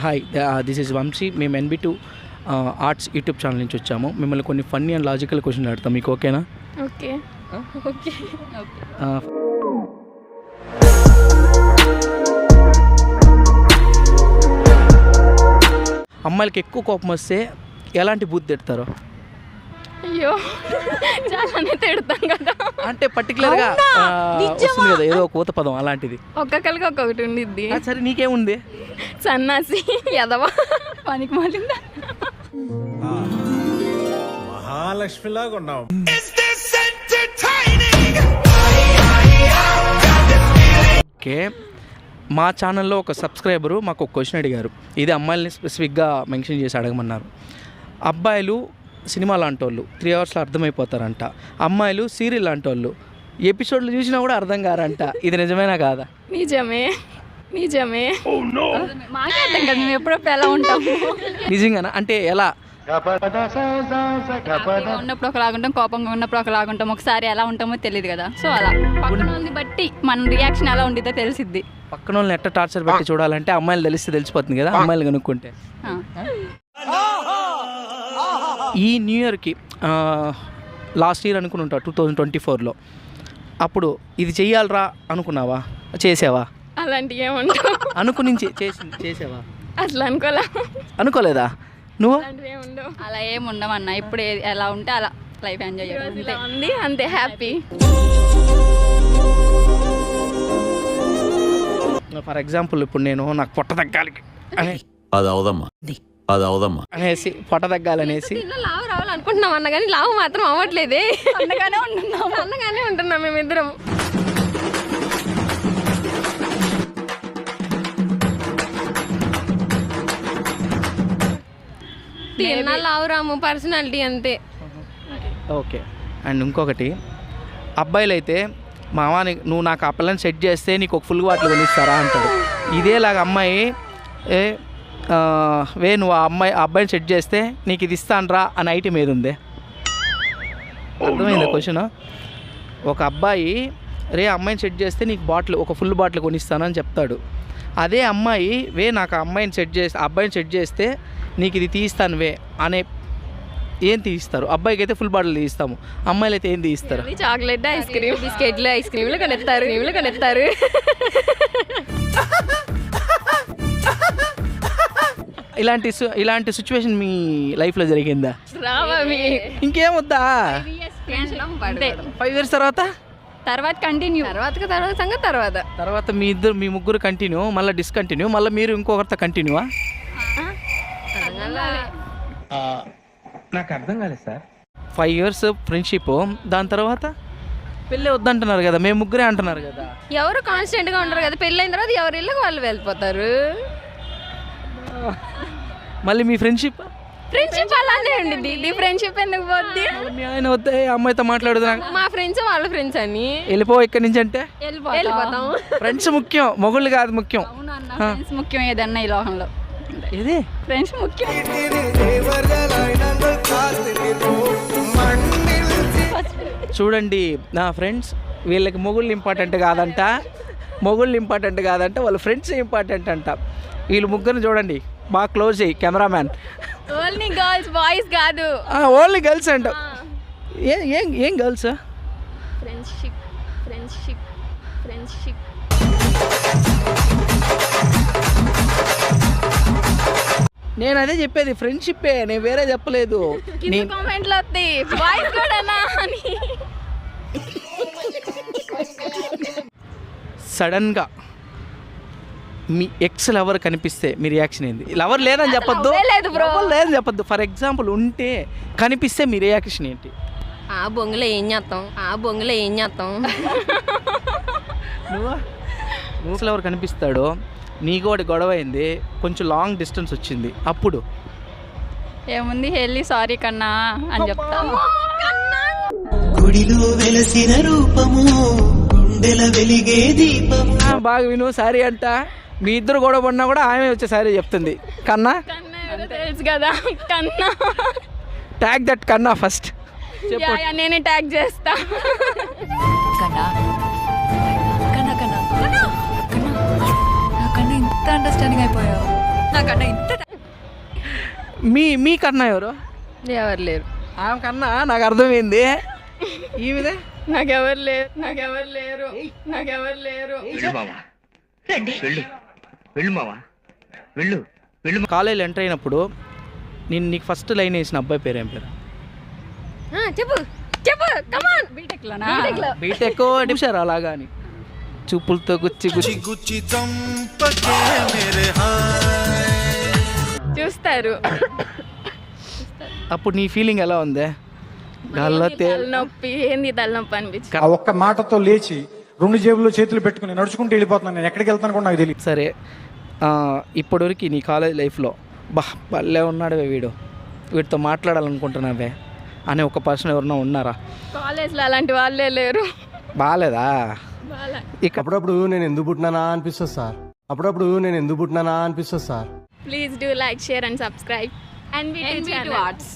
Hi, this is Vamsi. మేము NB2 arts YouTube channel నుంచి వచ్చాము. మిమ్మల్ని కొన్ని ఫన్నీ అండ్ లాజికల్ క్వశ్చన్లు అడుగుతాం. మీకు ఓకేనా? ఓకే ఓకే అమ్మాయిలకి ఎక్కువ కోపం వస్తే ఎలాంటి బూత్ తిడతారు? అయ్యో చాలానే తిడతాం కదా. అంటే పర్టికులర్గా వస్తుంది కదా ఏదో కూత పదం అలాంటిది. ఒక్కొక్కరికి ఒక్కొక్కటి ఉండిద్ది. సరే నీకేముంది? సన్నాసి, ఎదవా, పనికి మాలిందా. మహాలక్ష్మిలాగా ఉన్నావు. ఓకే, మా ఛానల్లో ఒక సబ్స్క్రైబరు మాకు ఒక క్వశ్చన్ అడిగారు. ఇది అమ్మాయిల్ని స్పెసిఫిక్గా మెన్షన్ చేసి అడగమన్నారు. అబ్బాయిలు సినిమా లాంటి వాళ్ళు 3 అవర్స్లో అర్థమైపోతారంట. అమ్మాయిలు సీరియల్ లాంటి వాళ్ళు ఎపిసోడ్లు చూసినా కూడా అర్థం కారంట. ఇది నిజమేనా కాదా? నిజమే నిజమే. మాకే అర్థం కదా, మేము ఎప్పుడప్పుడు ఎలా ఉంటాము. నిజంగానా? అంటే ఎలా? ఉన్నప్పుడు ఒకలాగుంటాం, కోపంగా ఉన్నప్పుడు ఒకలాగుంటాం. ఒకసారి ఎలా ఉంటామో తెలియదు కదా. సో అలా పక్కన వాళ్ళని బట్టి మన రియాక్షన్ ఎలా ఉండిద్దో తెలిసిద్ది. పక్కన వాళ్ళని ఎట్ట టార్చర్ పెట్టి చూడాలంటే అమ్మాయిలు తెలిసిపోతుంది కదా, అమ్మాయిలు కనుక్కుంటే. ఈ న్యూ ఇయర్కి లాస్ట్ ఇయర్ అనుకుని 2024లో అప్పుడు ఇది చెయ్యాలరా అనుకున్నావా? చేసావా? అలాంటివి ఏముండవు. అనుకుని చేసావా? అసలు అనుకోలేదా నువ్వు? అలా ఏమి ఉండమన్నా. ఇప్పుడు ఎలా ఉంటే అలా లైఫ్ ఎంజాయ్ చేయాలి అంతే. హ్యాపీ. ఫర్ ఎగ్జాంపుల్ ఇప్పుడు నేను నాకు పొట్ట తగ్గాలి అనేసి పొట్ట తగ్గాలనేసి లావు రావాలనుకుంటున్నాం అన్న, కానీ లావు మాత్రం అవ్వట్లేదే. అన్నగానే ఉంటున్నాం మేమిద్దరం. లావు రాము, పర్సనాలిటీ అంతే. ఓకే. అండ్ ఇంకొకటి, అబ్బాయిలు అయితే మావాని నువ్వు నాకు ఆ పిల్లని సెట్ చేస్తే నీకు ఒక ఫుల్ బాటిల్ కొనిస్తారా అంటాడు. ఇదేలాగా అమ్మాయి నువ్వు అబ్బాయిని సెట్ చేస్తే నీకు ఇది ఇస్తానరా అని ఐటమ్ ఏది ఉంది? అర్థమైందా క్వశ్చన్? ఒక అబ్బాయి అమ్మాయిని సెట్ చేస్తే నీకు ఒక ఫుల్ బాటిల్ కొనిస్తాను అని చెప్తాడు. అదే అమ్మాయి నాకు అబ్బాయిని సెట్ చేస్తే నీకు ఇది తీస్తాను అనే ఏం తీస్తారు? అబ్బాయికి అయితే ఫుల్ బాటిల్ తీస్తాము, అమ్మాయిలు అయితే ఏం తీస్తారు? చాక్లెట్, ఐస్ క్రీమ్, బిస్కెట్లు, ఐస్ క్రీమ్లు కనెత్తారు. ఇలాంటి సిచ్యువేషన్ మీ లైఫ్లో జరిగిందా? ఇంకేమొద్దా? 5 years తర్వాత కంటిన్యూ. తర్వాత మీ ముగ్గురు కంటిన్యూ, మళ్ళీ డిస్కంటిన్యూ, మళ్ళీ మీరు ఇంకొకరితో కంటిన్యూవా? నాకు అర్థం కాలేదు సార్. 5 years ఫ్రెండ్షిప్, దాని తర్వాత పెళ్ళి వద్దంటున్నారు కదా, మేము ముగ్గురే అంటున్నారు కదా. ఎవరు కాన్స్టెంట్గా ఉంటారు కదా, పెళ్ళైన తర్వాత ఎవరి ఇళ్ళకి వాళ్ళు వెళ్ళిపోతారు. మళ్ళీ మీ ఫ్రెండ్షిప్ అలానే ఉండిద్ది. ఇది ఫ్రెండ్షిప్ ఎందుకు పోద్ది? మీ ఆయన వద్దే అమ్మాయితో మాట్లాడుతున్నా, మా ఫ్రెండ్స్ వాళ్ళ ఫ్రెండ్స్ అని వెళ్ళిపో ఇక్కడి నుంచి అంటే వెళ్ళిపోతాం. ఫ్రెండ్స్ ముఖ్యం, మొగుళ్ళు కాదు ముఖ్యం. ఫ్రెండ్స్ ముఖ్యం ఏదన్నా ఈ లోకంలో. ఇది ఫ్రెండ్స్ ముఖ్యం. చూడండి నా ఫ్రెండ్స్, వీళ్ళకి మొగుళ్ళు ఇంపార్టెంట్ కాదంట, వాళ్ళ ఫ్రెండ్స్ ఇంపార్టెంట్ అంట. వీళ్ళు ముగ్గురిని చూడండి, బాగా క్లోజ్ అయ్యి కెమెరామ్యాన్. ఓన్లీ గర్ల్స్, బాయ్స్ కాదు. ఓన్లీ గర్ల్స్ అంట. ఏం గర్ల్స్? ఫ్రెండ్షిప్. నేను అదే చెప్పేది, ఫ్రెండ్షిప్పే, నేను వేరే చెప్పలేదు. కామెంట్లో వస్తాయి బాయ్స్ కూడానా అని. సడన్గా మీ ఎక్స్ లవర్ కనిపిస్తే మీ రియాక్షన్ ఏంది? లవర్ లేదని చెప్పొద్దు, లేదని చెప్పొద్దు. ఫర్ ఎగ్జాంపుల్ ఉంటే కనిపిస్తే మీ రియాక్షన్ ఏంటి? ఆ బొంగులో ఏం చేస్తాం. నువ్వు లవర్ కనిపిస్తాడో, నీకు ఒకటి గొడవ అయింది, కొంచెం లాంగ్ డిస్టెన్స్ వచ్చింది, అప్పుడు ఏముంది, వెళ్ళి సారీ కన్నా అని చెప్తాను. బాగా విను, సారీ అంట. మీ ఇద్దరు గొడవ పడినా కూడా ఆమె వచ్చే సారీ చెప్తుంది. కన్నా తెలుసు కదా, కన్నా ట్యాగ్ దట్ కన్నా ఫస్ట్. నేనే ట్యాగ్ చేస్తా. అండర్స్టాండింగ్ అయిపోయావు. నాకు కన్నా ఇంత మీకన్నా ఎవరు? ఎవరు లేరు. ఆమె కన్నా నాకు అర్థమైంది. ఈమెదే నాకెవరు లేరు, నాకెవరు లేరు, నాకెవరు లేరు. కాలేజీలో ఎంటర్ అయినప్పుడు నీకు ఫస్ట్ లైన్ వేసిన అబ్బాయి పేరు ఏం పేరు? చెప్పు చెప్పు కమాన్. బీటెక్లోనా? బీటెక్ డిప్షారు అలాగా అని చూపులతో గుచ్చి గుచ్చి చూస్తారు. అప్పుడు నీ ఫీలింగ్ ఎలా ఉంది? గాల్లో తలనొప్పి ఏంది తలనొప్పి అనిపించింది. ఆ ఒక్క మాటతో లేచి 2 జేబుల్లో చేతులు పెట్టుకుని నడుచుకుంటూ వెళ్ళిపోతున్నాను. నేను ఎక్కడికి వెళ్తాను కూడా నాకు తెలియదు. సరే, ఇప్పటివరకు నీ కాలేజ్ లైఫ్లో భలే ఉన్నాడు వీడు, వీడితో మాట్లాడాలనుకుంటున్నావే అనే ఒక పర్సన్ ఎవరన్నా ఉన్నారా? కాలేజ్లో అలాంటి వాళ్ళే లేరు. బాగాలేదా? ఇక అప్పుడప్పుడు నేను ఎందుకు పుట్టినానా అనిపిస్తుంది సార్. అప్పుడప్పుడు నేను ఎందుకు పుట్టినానా అనిపిస్తుంది sir. Please do like, share and subscribe. NV2 Arts.